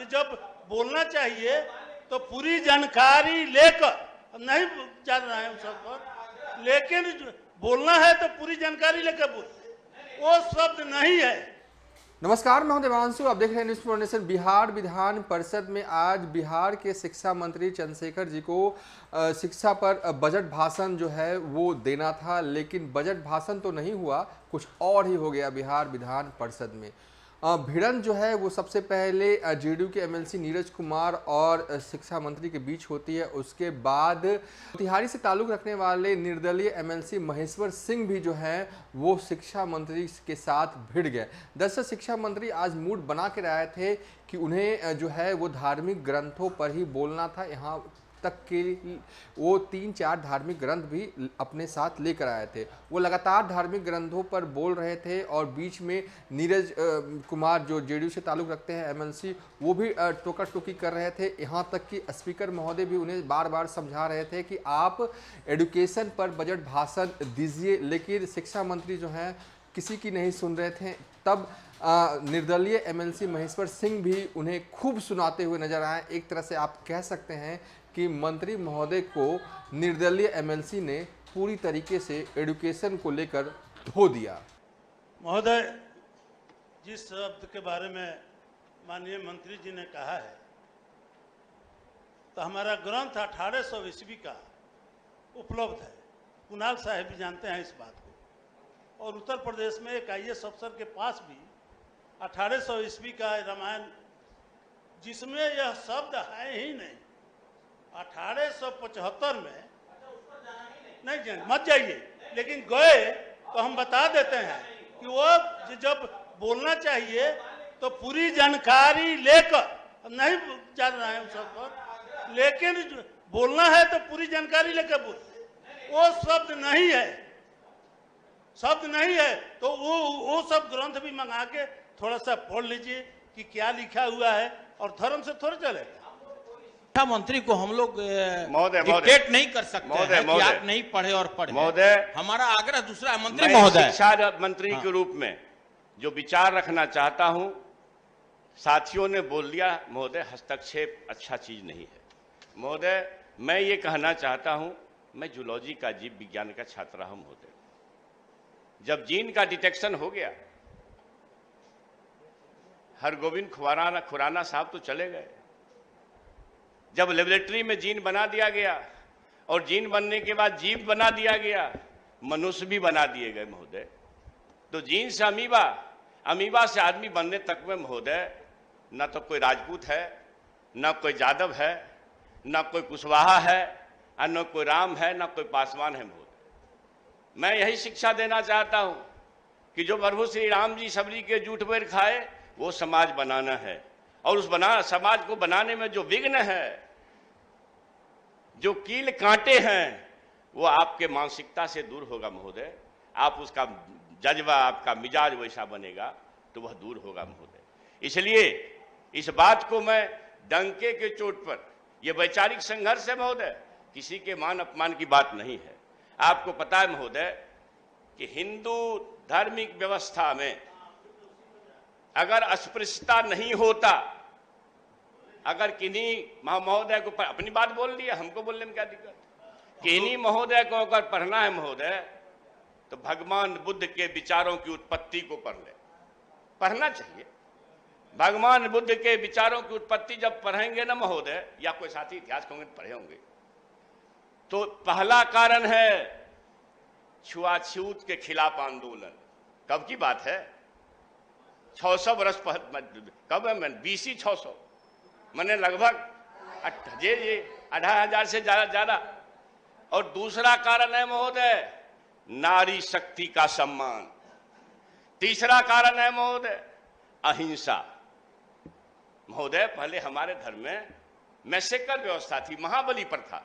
जब बोलना चाहिए तो पूरी जानकारी लेकर, नहीं जान रहे हैं सब पर, लेकिन बोलना है तो पूरी जानकारी लेकर बोल, वो शब्द नहीं है। नमस्कार, मैं हूं देवांशु। आप देख रहे हैं news for nation. Bihar Vidhan Parishad में आज बिहार के शिक्षा मंत्री चंद्रशेखर जी को शिक्षा पर बजट भाषण जो है वो देना था, लेकिन बजट भाषण तो नहीं हुआ, कुछ और ही हो गया बिहार विधान परिषद में। भिड़ंत जो है वो सबसे पहले जेडीयू के एमएलसी नीरज कुमार और शिक्षा मंत्री के बीच होती है। उसके बाद मोतिहारी से ताल्लुक रखने वाले निर्दलीय एमएलसी महेश्वर सिंह भी जो है वो शिक्षा मंत्री के साथ भिड़ गए। दरअसल शिक्षा मंत्री आज मूड बना के आए थे कि उन्हें जो है वो धार्मिक ग्रंथों पर ही बोलना था। यहाँ तक के वो 3-4 धार्मिक ग्रंथ भी अपने साथ लेकर आए थे। वो लगातार धार्मिक ग्रंथों पर बोल रहे थे और बीच में नीरज कुमार जो जेडीयू से ताल्लुक रखते हैं एमएलसी, वो भी टोका टोकी कर रहे थे। यहाँ तक कि स्पीकर महोदय भी उन्हें बार बार समझा रहे थे कि आप एजुकेशन पर बजट भाषण दीजिए, लेकिन शिक्षा मंत्री जो हैं किसी की नहीं सुन रहे थे। तब निर्दलीय एमएलसी महेश्वर सिंह भी उन्हें खूब सुनाते हुए नजर आए। एक तरह से आप कह सकते हैं कि मंत्री महोदय को निर्दलीय एमएलसी ने पूरी तरीके से एजुकेशन को लेकर धो दिया। महोदय, जिस शब्द के बारे में माननीय मंत्री जी ने कहा है, तो हमारा ग्रंथ 1800 ईस्वी का उपलब्ध है। कुणाल साहब भी जानते हैं इस बात को। और उत्तर प्रदेश में एक आईएएस अफसर के पास भी 1800 ईस्वी का रामायण, जिसमें यह शब्द है ही नहीं। 1875 में नहीं जाए, मत जाइए, लेकिन गए तो हम बता देते हैं कि वो जब बोलना चाहिए तो पूरी जानकारी लेकर, नहीं जान रहे हैं सब पर, लेकिन बोलना है तो पूरी जानकारी लेकर बोल, वो शब्द नहीं है, शब्द नहीं है। तो वो सब ग्रंथ भी मंगा के थोड़ा सा पढ़ लीजिए कि क्या लिखा हुआ है, और धर्म से थोड़ा चलेगा। शिक्षा मंत्री को हम लोग डिक्टेट नहीं कर सकते हैं कि आप नहीं पढ़े और पढ़े। महोदय, हमारा आग्रह दूसरा मंत्री महोदय, शिक्षा मंत्री के रूप में जो विचार रखना चाहता हूं, साथियों ने बोल दिया। महोदय, हस्तक्षेप अच्छा चीज नहीं है। महोदय, मैं ये कहना चाहता हूं, मैं जूलॉजी का, जीव विज्ञान का छात्र रहा हूं। महोदय, जब जीन का डिटेक्शन हो गया, हरगोविंद खुराना साहब तो चले गए। जब लेबोरेटरी में जीन बना दिया गया और जीन बनने के बाद जीव बना दिया गया, मनुष्य भी बना दिए गए। महोदय, तो जीन से अमीबा, अमीबा से आदमी बनने तक में महोदय न तो कोई राजपूत है, न कोई यादव है, न कोई कुशवाहा है, और न कोई राम है, न कोई पासवान है। महोदय, मैं यही शिक्षा देना चाहता हूं कि जो प्रभु श्री राम जी सबरी के जूठ बेर खाए, वो समाज बनाना है। और उस समाज को बनाने में जो विघ्न है, जो कील कांटे हैं, वो आपके मानसिकता से दूर होगा। महोदय, आप उसका जज्बा, आपका मिजाज वैसा बनेगा तो वह दूर होगा। महोदय, इसलिए इस बात को मैं डंके के चोट पर, यह वैचारिक संघर्ष है महोदय, किसी के मान अपमान की बात नहीं है। आपको पता है महोदय कि हिंदू धार्मिक व्यवस्था में अगर अस्पृश्यता नहीं होता, अगर किन्हीं महोदय को अपनी बात बोल दिया, हमको बोलने में क्या दिक्कत? किन्हीं महोदय को अगर पढ़ना है महोदय, तो भगवान बुद्ध के विचारों की उत्पत्ति को पढ़ ले, पढ़ना चाहिए। भगवान बुद्ध के विचारों की उत्पत्ति जब पढ़ेंगे ना महोदय, या कोई साथी इतिहास होंगे पढ़े होंगे, तो पहला कारण है छुआछूत के खिलाफ आंदोलन। कब की बात है? 600 वर्ष कब है? BC 600, मैंने लगभग 18,000 से ज्यादा। और दूसरा कारण है महोदय नारी शक्ति का सम्मान। तीसरा कारण है महोदय अहिंसा। महोदय, पहले हमारे धर्म में मैसेकर व्यवस्था थी, महाबली प्रथा।